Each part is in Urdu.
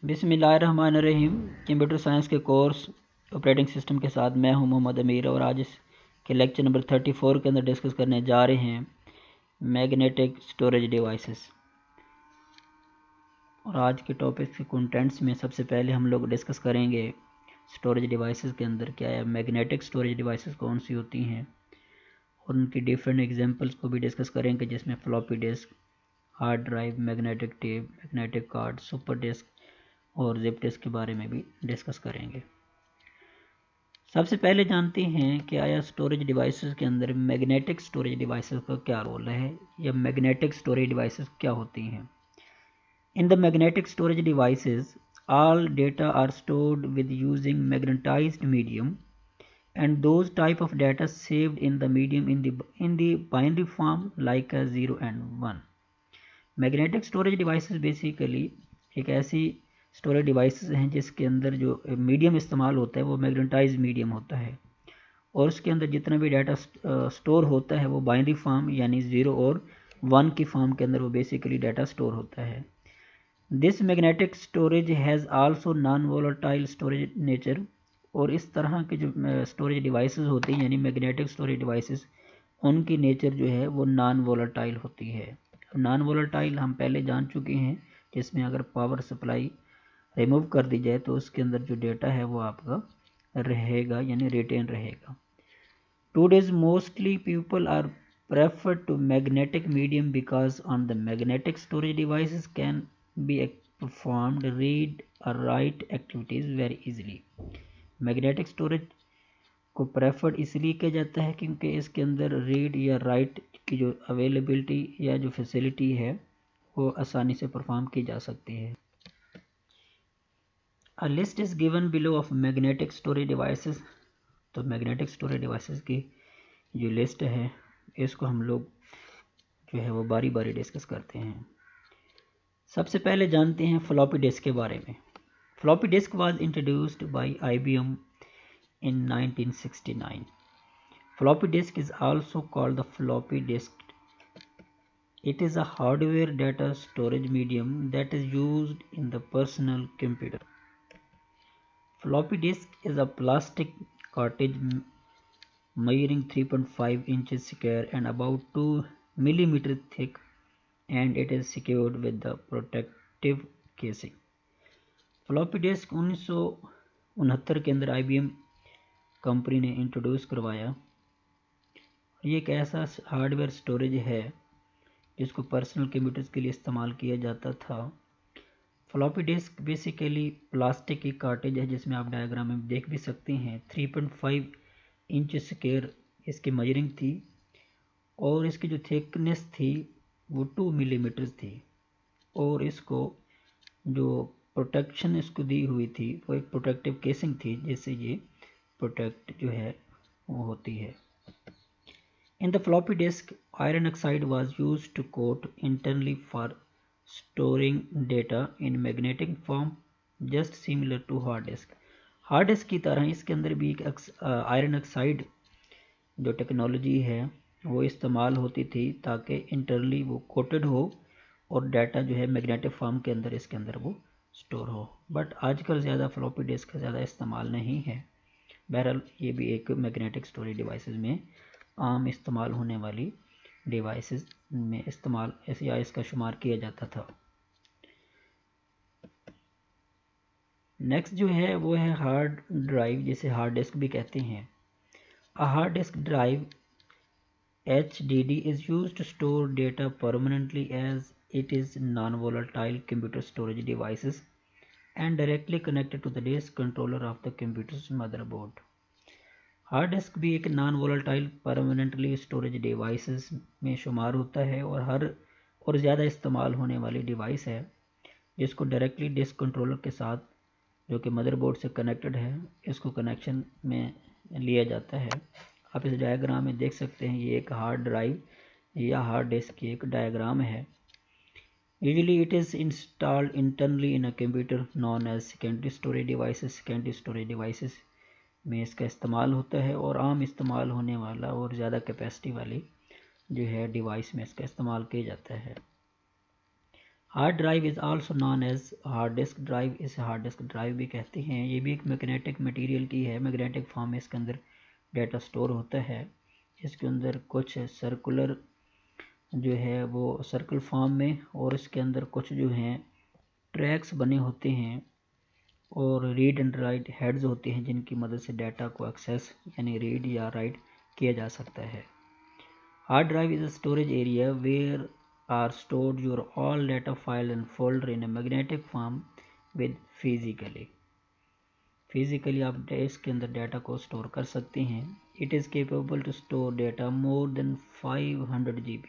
بسم اللہ الرحمن الرحیم۔ کمپیوٹر سائنس کے کورس آپریٹنگ سسٹم کے ساتھ میں ہوں محمد امیر، اور آج اس کے لیکچر نمبر 34 کے اندر ڈسکس کرنے جا رہے ہیں میگنیٹک سٹوریج ڈیوائسز۔ اور آج کے ٹاپک کے کنٹینٹس میں سب سے پہلے ہم لوگ ڈسکس کریں گے سٹوریج ڈیوائسز کے اندر کیا ہے، میگنیٹک سٹوریج ڈیوائسز کون سی ہوتی ہیں، اور ان کی ڈیفرنٹ ایگزامپلس کو بھی ڈسکس کریں گے، جس میں floppy disk, hard drive, magnetic tape, magnetic card, super disk اور زپ ڈسک کے بارے میں بھی ڈسکس کریں گے۔ سب سے پہلے جانتے ہیں کہ آیا سٹوریج ڈیوائسز کے اندر میگنیٹک سٹوریج ڈیوائسز کا کیا رول ہے، یا میگنیٹک سٹوریج ڈیوائسز کیا ہوتی ہیں۔ In the magnetic storage devices all data are stored with using magnetized medium, and those type of data saved in the medium in the binary form like a 0 and 1. Magnetic storage devices basically ایک ایسی سٹوریج ڈیوائسز ہیں جس کے اندر جو میڈیم استعمال ہوتا ہے وہ میگنیٹائز میڈیم ہوتا ہے، اور اس کے اندر جتنا بھی ڈیٹا سٹور ہوتا ہے وہ بائنری فارم یعنی 0 اور 1 کی فارم کے اندر وہ بیسیکلی ڈیٹا سٹور ہوتا ہے۔ This magnetic storage has also non volatile storage nature, اور اس طرح کے جو سٹوریج ڈیوائسز ہوتی ہیں یعنی میگنیٹک سٹوریج ڈیوائسز، ان کی نیچر جو ہے وہ نان وولٹائل ہوتی ہے۔ نان وولٹائل ہم پہلے جان چکے ہیں، جس میں اگر پاور سپلائی ریموو کر دی جائے تو اس کے اندر جو ڈیٹا ہے وہ آپ کا رہے گا، یعنی ریٹین رہے گا۔ Today's mostly people are preferred to magnetic medium because on the magnetic storage devices can be performed read or write activities very easily. Magnetic storage کو پریفرڈ اس لیے کیا جاتا ہے کیونکہ اس کے اندر ریڈ یا رائٹ کی جو اویلیبلٹی یا جو فیسلٹی ہے وہ آسانی سے پرفارم کی جا سکتی ہے۔ A list is given below of magnetic storage devices. تو میگنیٹک سٹوریج ڈیوائسز کی جو لسٹ ہے اس کو ہم لوگ جو ہے وہ باری باری ڈسکس کرتے ہیں۔ سب سے پہلے جانتے ہیں فلاپی ڈسک کے بارے میں۔ Floppy disk was introduced by IBM in 1969. Floppy disk is also called the floppy disk. It is a hardware data storage medium that is used in the personal computer. Floppy disk is a plastic cartridge measuring 3.5 inches square and about 2 millimeter thick, and it is secured with the protective casing. Floppy disk 1969 کے اندر IBM کمپنی نے انٹروڈیوس کروایا۔ یہ ایک ایسا ہارڈ ویئر سٹوریج ہے جس کو پرسنل کمپیوٹرز کے لیے استعمال کیا جاتا تھا۔ فلاپی ڈسک بیسیکلی پلاسٹک کی کارٹریج ہے، جس میں آپ ڈائیگرام میں دیکھ بھی سکتے ہیں۔ 3.5 انچ سکوئر اس کی میجرنگ تھی، اور اس کی جو تھکنیس تھی وہ 2 ملی میٹر تھی، اور اس کو جو پروٹیکشن اس کو دی ہوئی تھی وہ ایک پروٹیکٹیو کیسنگ تھی، جس سے یہ پروٹیکٹ جو ہے وہ ہوتی ہے۔ In the floppy disk, iron oxide was used to coat internally for storing data in magnetic form, just similar to hard disk. Hard disk کی طرح اس کے اندر بھی ایک آئرن آکسائڈ جو ٹیکنالوجی ہے وہ استعمال ہوتی تھی تاکہ انٹرنلی وہ کوٹڈ ہو اور ڈیٹا جو ہے میگنیٹک فارم کے اندر اس کے اندر وہ سٹور ہو۔ بٹ آج کل زیادہ فلاپی ڈسک کا زیادہ استعمال نہیں ہے۔ بہرحال یہ بھی ایک میگنیٹک سٹوریج ڈیوائسز میں عام استعمال ہونے والی ڈیوائسز میں استعمال یا اس کا شمار کیا جاتا تھا۔ نیکسٹ جو ہے وہ ہے ہارڈ ڈرائیو، جسے ہارڈ ڈسک بھی کہتے ہیں۔ Hard disk drive HDD is used to store data permanently as it is non-volatile computer storage devices and directly connected to the disk controller of the computer's motherboard. Hard disk بھی ایک naan volatile permanently storage devices میں شمار ہوتا ہے، اور زیادہ استعمال ہونے والی ڈیوائس ہے جس کو ڈائریکٹلی ڈسک کنٹرولر کے ساتھ جو کہ مدر بورڈ سے کنیکٹڈ ہے اس کو کنیکشن میں لیا جاتا ہے۔ آپ اس ڈائیگرام میں دیکھ سکتے ہیں، یہ ایک ہارڈ ڈرائیو یا ہارڈ ڈسک کی ایک ڈائیگرام ہے۔ Usually it is installed internally in a computer known as secondary storage devices. Secondary storage devices میں اس کا استعمال ہوتا ہے، اور عام استعمال ہونے والا اور زیادہ کیپیسٹی والی جو ہے ڈیوائس میں اس کا استعمال کیا جاتا ہے۔ Hard drive is also known as hard disk drive, اسے ہارڈ ڈسک ڈرائیو بھی کہتے ہیں. یہ بھی ایک میگنیٹک مٹیریل کی ہے، میگنیٹک فارم میں اس کے اندر ڈیٹا سٹور ہوتا ہے. اس کے اندر کچھ سرکولر جو ہے وہ سرکل فارم میں، اور اس کے اندر کچھ جو ہیں ٹریکس بنے ہوتے ہیں اور ریڈ اینڈ رائٹ ہیڈز ہوتے ہیں جن کی مدد سے ڈیٹا کو ایکسیس یعنی ریڈ یا رائٹ کیا جا سکتا ہے. Hard drive is a storage area where are stored your all data file and folder in a magnetic form with physically آپ اس کے اندر ڈیٹا کو سٹور کر سکتے ہیں. It is capable to store data more than 500 GB.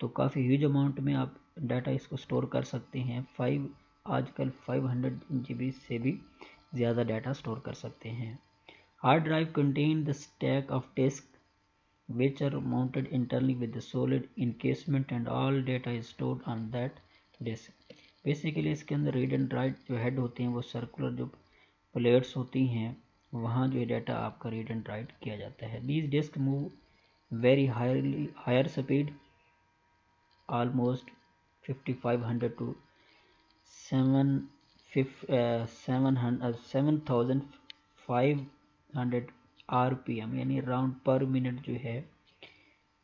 تو کافی ہیوج اماؤنٹ میں آپ ڈیٹا اس کو سٹور کر سکتے ہیں. آج کل 500 GB سے بھی زیادہ ڈیٹا سٹور کر سکتے ہیں. Hard drive contain the stack of disk which are mounted internally with the solid encasement and all data is stored on that disk. Basically اس کے اندر ریڈ اینڈ رائٹ جو ہیڈ ہوتے ہیں وہ سرکولر جو پلیٹس ہوتی ہیں وہاں جو ڈیٹا آپ کا ریڈ اینڈ رائٹ کیا جاتا ہے. These disks move very higher speed almost 5500 to 7500 RPM یعنی راؤنڈ پر منٹ جو ہے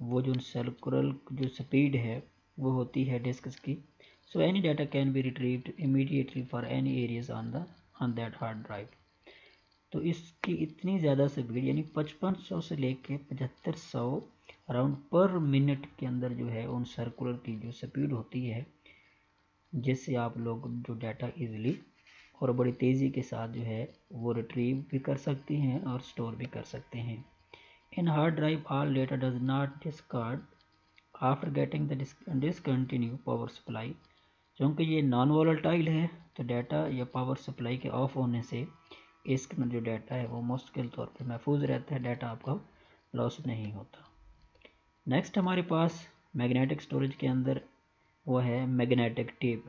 وہ جو سرکولر جو سپیڈ ہے وہ ہوتی ہے ڈسکس کی. So any data can be retrieved immediately for any areas on that hard drive. تو اس کی اتنی زیادہ سپیڈ یعنی 5500 سے لے کے 7500 اراؤنڈ پر منٹ کے اندر جو ہے ان سرکولر کی جو سپیڈ ہوتی ہے جس سے آپ لوگ جو ڈیٹا ایزیلی اور بڑی تیزی کے ساتھ جو ہے وہ ریٹریو بھی کر سکتے ہیں اور سٹور بھی کر سکتے ہیں. In hard drive, all data does not discard after getting the discontinued power supply. چونکہ یہ نان وولٹائل ہے تو ڈیٹا یا پاور سپلائی کے آف ہونے سے اس کے جو ڈیٹا ہے وہ مستقل طور پہ محفوظ رہتا ہے، ڈیٹا آپ کا لاس نہیں ہوتا. نیکسٹ ہمارے پاس میگنیٹک سٹوریج کے اندر وہ ہے magnetic tape.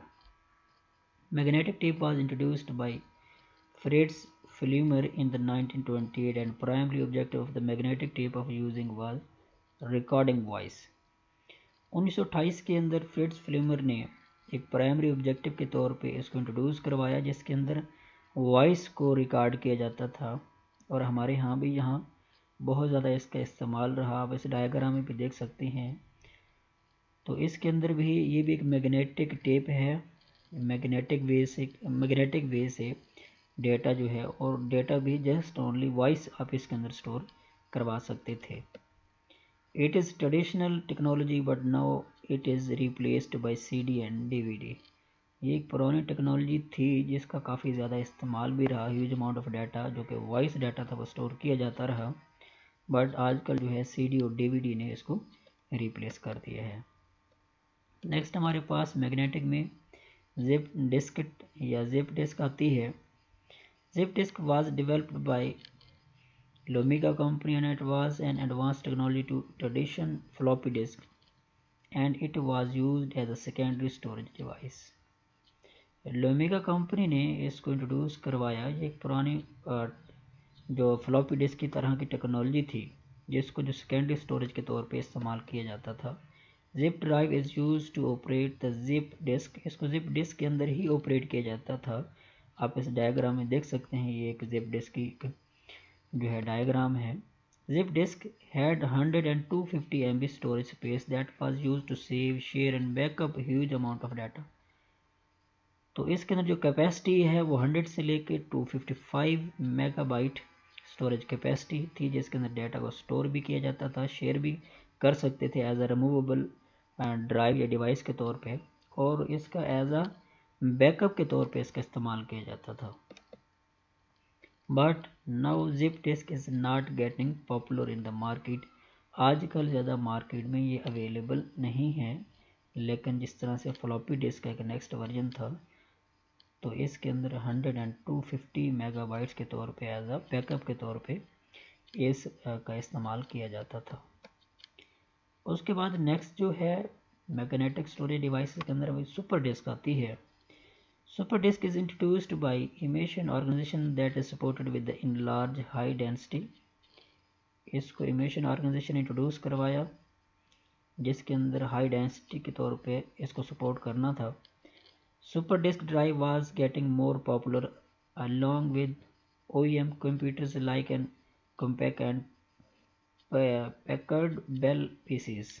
Magnetic tape was introduced by Fritz Flemer in the 1928 and primary objective of the magnetic tape of using was recording voice. 1928 کے اندر فرٹز فلیمر نے ایک پرائمری آبجیکٹو کے طور پہ اس کو انٹروڈیوس کروایا جس کے اندر وائس کو ریکارڈ کیا جاتا تھا، اور ہمارے ہاں بھی یہاں بہت زیادہ اس کا استعمال رہا. آپ اس ڈائیگرام میں بھی دیکھ سکتے ہیں. تو اس کے اندر بھی یہ بھی ایک میگنیٹک ٹیپ ہے، میگنیٹک وے سے ڈیٹا جو ہے، اور ڈیٹا بھی جسٹ اونلی وائس آپ اس کے اندر سٹور کروا سکتے تھے. It is traditional technology but now it is replaced by CD and DVD. یہ ایک پرانی ٹیکنالوجی تھی جس کا کافی زیادہ استعمال بھی رہا، ہیوج اماؤنٹ آف ڈیٹا جو کہ وائس ڈیٹا تھا وہ سٹور کیا جاتا رہا، بٹ آج کل جو ہے سی ڈی اور ڈی وی ڈی نے اس کو ریپلیس کر دیا ہے. نیکسٹ ہمارے پاس میگنیٹک میں زپ ڈسکٹ یا زپ ڈسک آتی ہے. Zip disk was developed by Iomega company and it was an advanced technology to tradition floppy disk and it was used as a secondary storage device. Iomega company نے اس کو انٹروڈیوس کروایا. یہ ایک پرانی جو فلاپی ڈسک کی طرح کی ٹیکنالوجی تھی جس کو جو سیکنڈری سٹوریج کے طور پہ استعمال کیا جاتا تھا. Zip drive is use to operate the zip disk. اس کو زپ ڈسک کے اندر ہی آپریٹ کیا جاتا تھا. آپ اس ڈائیگرام میں دیکھ سکتے ہیں، یہ ایک زپ ڈسک کی جو ہے ڈائیگرام ہے. Zip disk had 100 and 250 MB storage space that was used to save, share and back up huge amount of data. تو اس کے اندر جو کیپیسٹی ہے وہ 100 سے لے کے 255 میگا بائٹ سٹوریج کیپیسٹی تھی جس کے اندر ڈیٹا کو سٹور بھی کیا جاتا تھا، شیئر بھی کر سکتے تھے ایز اے ریموویبل ڈرائیو یا ڈیوائس کے طور پہ، اور اس کا ایز اے بیک اپ کے طور پہ اس کا استعمال کیا جاتا تھا. But now zip disk is not getting popular in the market. آج کل زیادہ مارکیٹ میں یہ اویلیبل نہیں ہے، لیکن جس طرح سے فلاپی ڈسک کا ایک نیکسٹ ورژن تھا تو اس کے اندر 100 and 250 میگا بائٹس کے طور پہ ایز اے بیک اپ کے طور پہ اس کا استعمال کیا جاتا تھا. اس کے بعد نیکسٹ جو ہے میگنیٹک سٹوریج ڈیوائسز کے اندر سپر ڈسک آتی ہے. Super disk is introduced by emission organization that is supported with the enlarged high density. اس کو emission organization انٹروڈیوس کروایا جس کے اندر ہائی ڈینسٹی کے طور پہ اس کو سپورٹ کرنا تھا. Super disk drive was getting more popular along with OEM computers like an Compaq and Packard Bell PCs.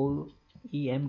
OEM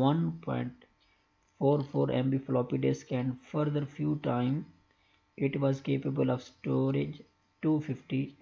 1.44 MB floppy disk and further few time it was capable of storage 250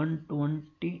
120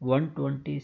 120